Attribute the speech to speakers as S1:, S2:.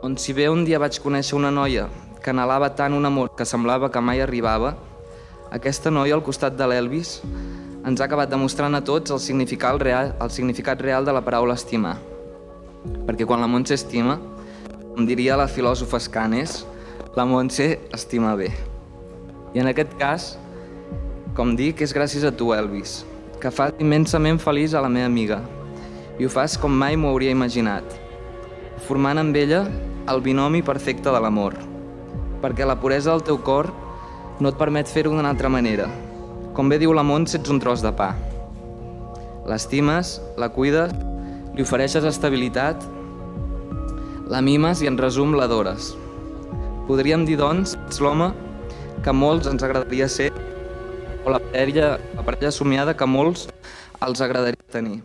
S1: on si bé un dia vaig conèixer una noia que anhelava tant un amor que semblava que mai arribava, aquesta noia al costat de l'Elvis ens ha acabat demostrant a tots el significat real de la paraula estimar. Perquè quan la Montse estima, com diria la filòsofa Escanes, la Montse estima bé. I en aquest cas, com dic, és gràcies a tu, Elvis, que fas immensament feliç a la meva amiga. I ho fas com mai m'ho hauria imaginat, formant amb ella el binomi perfecte de l'amor. Perquè la puresa del teu cor no et permet fer-ho d'una altra manera. Com bé diu la Montse, ets un tros de pa. L'estimes, la cuides, li ofereixes estabilitat, la mimes i, en resum, l'adores. Podríem dir, doncs, ets l'home que molts ens agradaria ser o la parella somiada que molts els agradaria tenir.